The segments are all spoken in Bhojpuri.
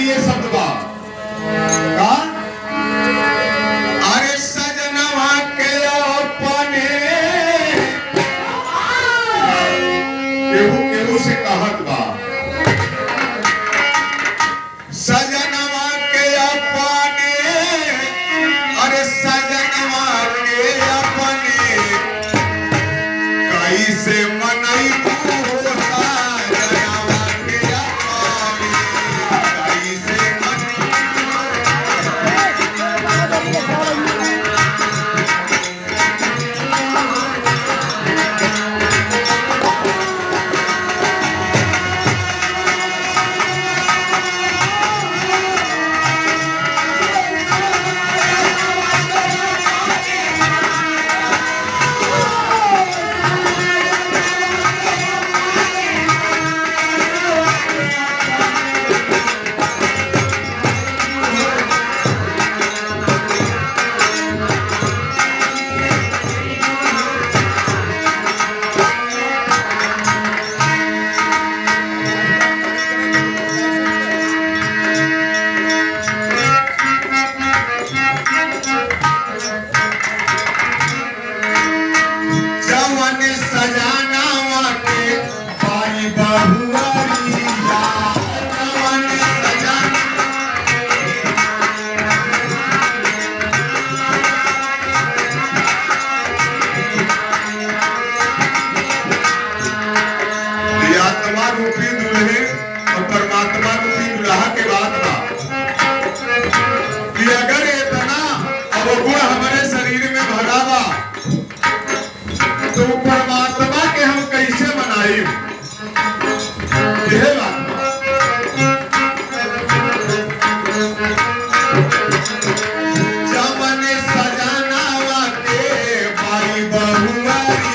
ये शब्द बा का अरे सजनवा के अपने केहू केहू से कहत बा सजनवा के अपने अरे सजनवा के अपने कैसे मनई रूपी दुल्हे और परमात्मा रूपी दुल्हा के बात बा कि अगर इतना अवगुण हमारे शरीर में भरा बा तो परमात्मा के हम कैसे मनाई यह बात जमने सजाना वाके भाई बहुआरी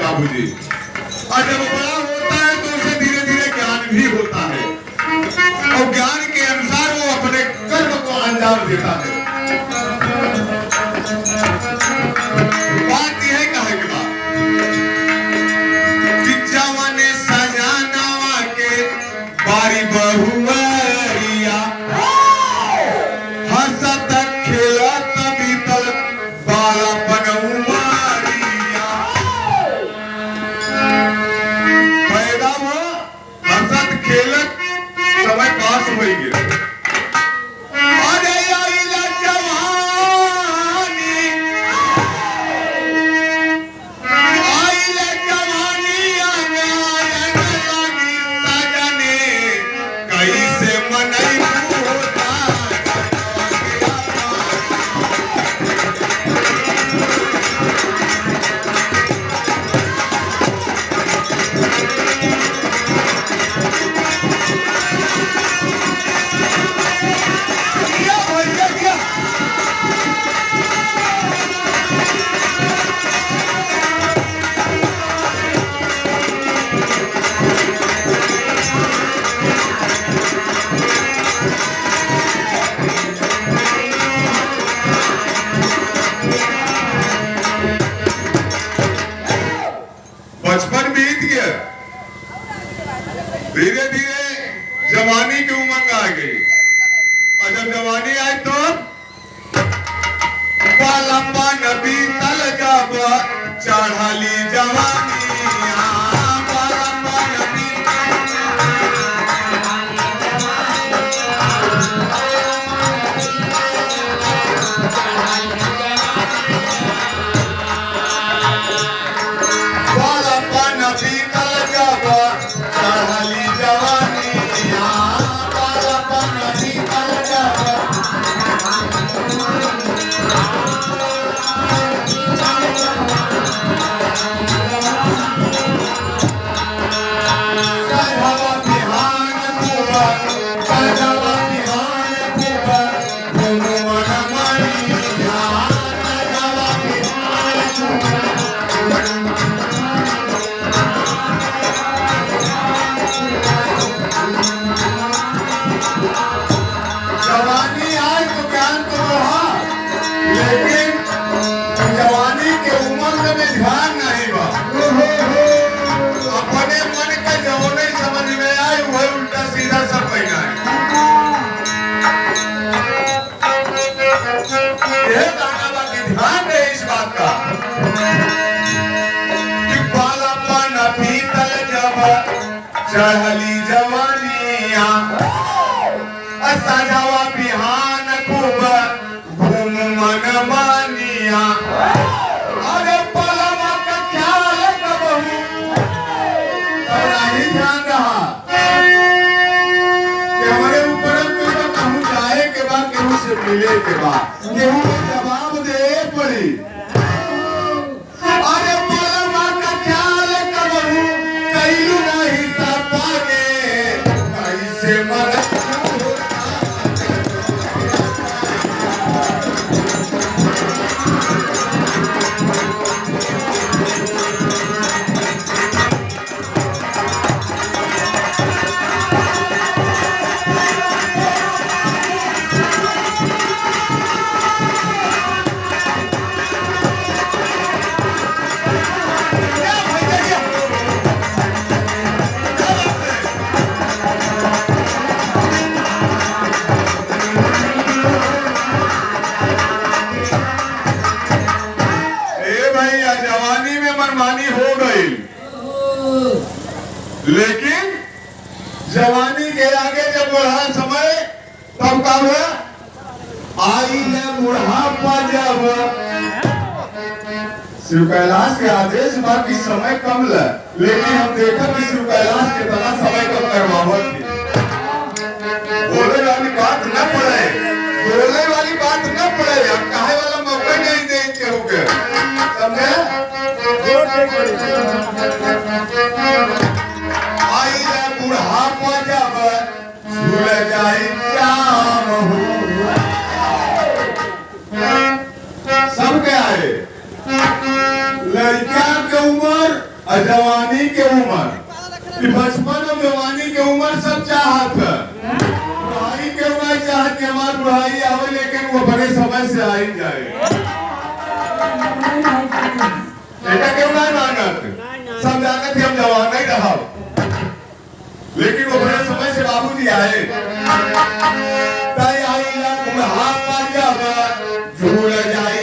और जब बड़ा होता है तो उसे धीरे धीरे ज्ञान भी होता है और ज्ञान के अनुसार वो अपने कर्म को अंजाम देता है। बात यह है कहा के बाद कि जवाने सजाना के बारी बहुआरिया हंसत खेलत बीतल बाला बनहुआ समय पास हो गया अरे आइला जवानी आंगन लगी सजने कैसे मनई होता बचपन बीत गया, धीरे धीरे जवानी की उमंग आ गई और जब जवानी आई तो लंबा नबी तल जब चढ़ाली जवानी Pita ज्ञान नहीं बा। अपने मन का जौने समझ में आए वही उल्टा सीधा सब कहना है। यह गाना बाकी ध्यान रहे इस बात का कि बालापन पीतल जब चढ़ली जवानिया सजावा बिहान खूब घूम मन मानिया अरे पलवा का ख्याल कबहू तब नहीं ध्यान रहा कि हमारे ऊपर कहूँ जाए के बाद केहू से मिले के बाद केहू को जवाब दे पड़ी। अरे पलवा का ख्याल कबहू कईलू नहीं सब पागे कैसे मन लेकिन जवानी के आगे जब बढ़ा समय तब का हुआ आई न बुढ़ापा जब शिव कैलाश के आदेश बाकी समय कम ल लेकिन हम देखा कि शिव कैलाश के तना समय कम करवावत थी। बोले वाली बात न पड़े बोले वाली बात न पड़े हम कहे वाला मौका नहीं दे केहू के समझे। बुढ़ापा जब झूल जाए सब क्या है लड़कियां के उम्र और जवानी के उम्र बचपन और जवानी के उम्र सब चाहत है। बुढ़ाई के उम्र चाहत कि हमारी बुढ़ाई आवे लेकिन वो बड़े समय से आई जाए। बेटा क्यों नहीं मानत सब जानत हम जवान नहीं रहा लेकिन वो बड़े समय से बाबूजी आए बुढ़ापा जब झूल जाए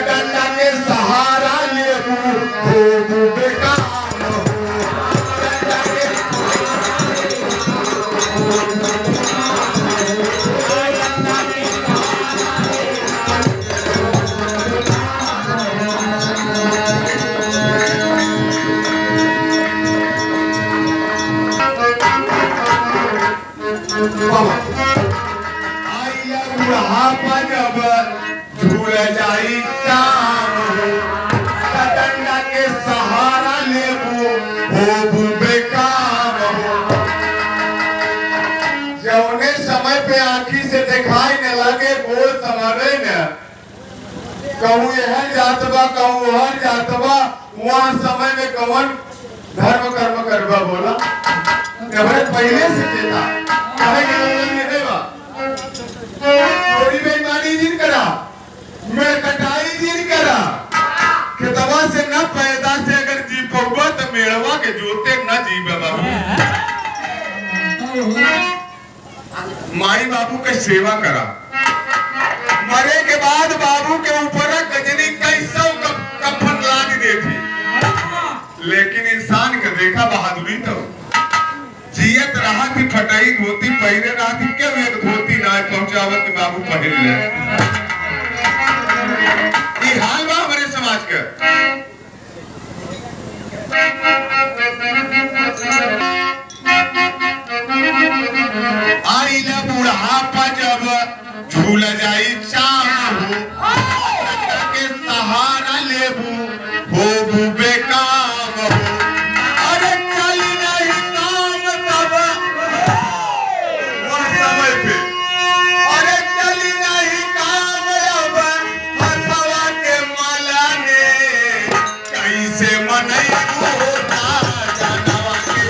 डंडा के सहारा लेबू बेकार बुढ़ापा जब झूल जाई डंडा के सहारा लेबू बेकार जौने समय पे आँखी से दिखाई न लगे बोल समझे न कहूँ यह जातबा कहूँ वह जातबा वहाँ समय में कौन धर्म कर्म करवा बोला पहले से देता थोड़ी बेईमानी जिन करा मैं कटाई जिन करा खेतवा से न पैदा से अगर जी पौवा तो मेड़वा के जोते न जी बाबू माई बाबू के सेवा करा मरे के बाद बाबू के ऊपर गजनी कैसो कफन लाग देती लेकिन इंसान के देखा बहादुरी तो जियत रहा थी फटाई धोती पहने रहा थी क्या वेद धोती ना पहुंचावत बाबू पहन ले ये हाल बा हमारे समाज का। आई ला बुढ़ापा जब झूल जाई चाहू के सहारा लेबू होबू बेकाम अरे चली नहीं काम तब वह समय पे अरे चली नहीं काम अब हथवा के माला ने कैसे मनई होता जानवा के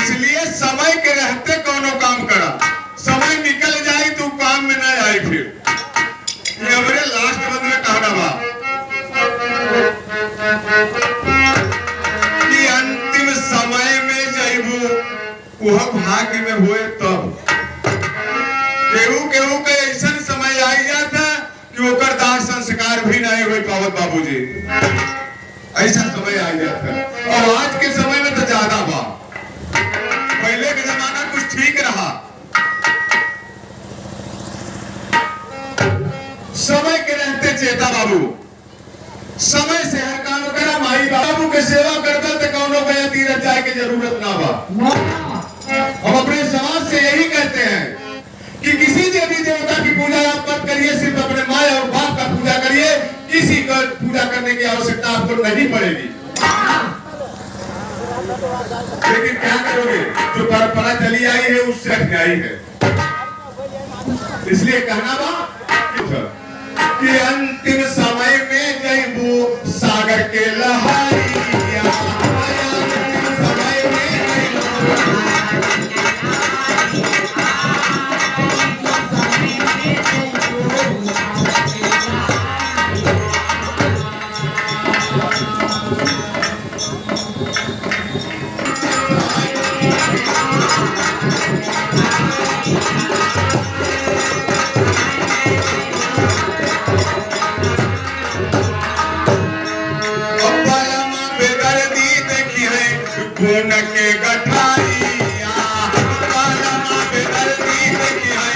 इसलिए समय के रहते कोनो काम करा, समय निकल जाए तो काम में ना आए। फिर ये हमारे लास्ट बंद में कहना बा कि अंतिम समय में जइबू वह भाग्य में हुए तब। केहू केहू के ऐसा समय आई जाता कि ओकर दाह संस्कार भी नहीं हो पावत बाबूजी, ऐसा समय आ जाता। और आज के समय में तो ज्यादा बा, पहले का जमाना कुछ ठीक रहा। समय के रहते चेता बाबू, समय से हर काम करा। माई बाबू के सेवा करता तो कौनो गया तीरथ जाए की जरूरत ना बा। हम अपने समाज से यही कहते हैं कि किसी देवी देवता की पूजा आप मत करिए, सिर्फ अपने माँ और बाप का पूजा करिए। किसी का पूजा करने की आवश्यकता आपको नहीं पड़ेगी। लेकिन क्या करोगे, जो परंपरा चली आई है उससे अन्यायी है। इसलिए कहना बा कि अंतिम समय में जइबू सागर के लहरिया, अंतिम समय में खून के गठारिया, बालमा बेदर्दी देखी है।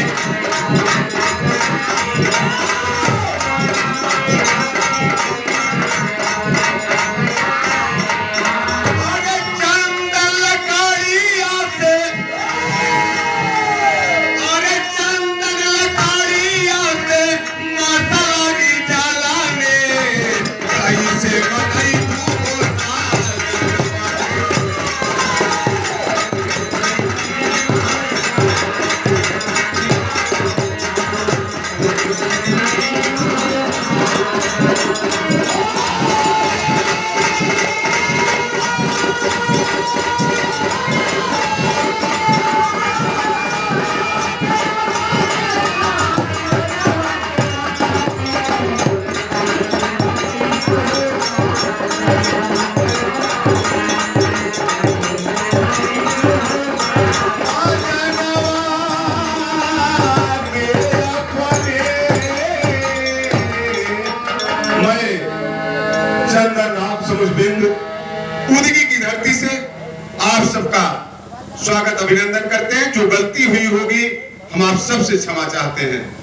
अरे चंदन लकारिया से, अरे चंदन लकारिया से मातारी जलाने कैसे बताई कूदगी की धरती से आप सबका स्वागत अभिनंदन करते हैं। जो गलती हुई होगी हम आप सबसे क्षमा चाहते हैं।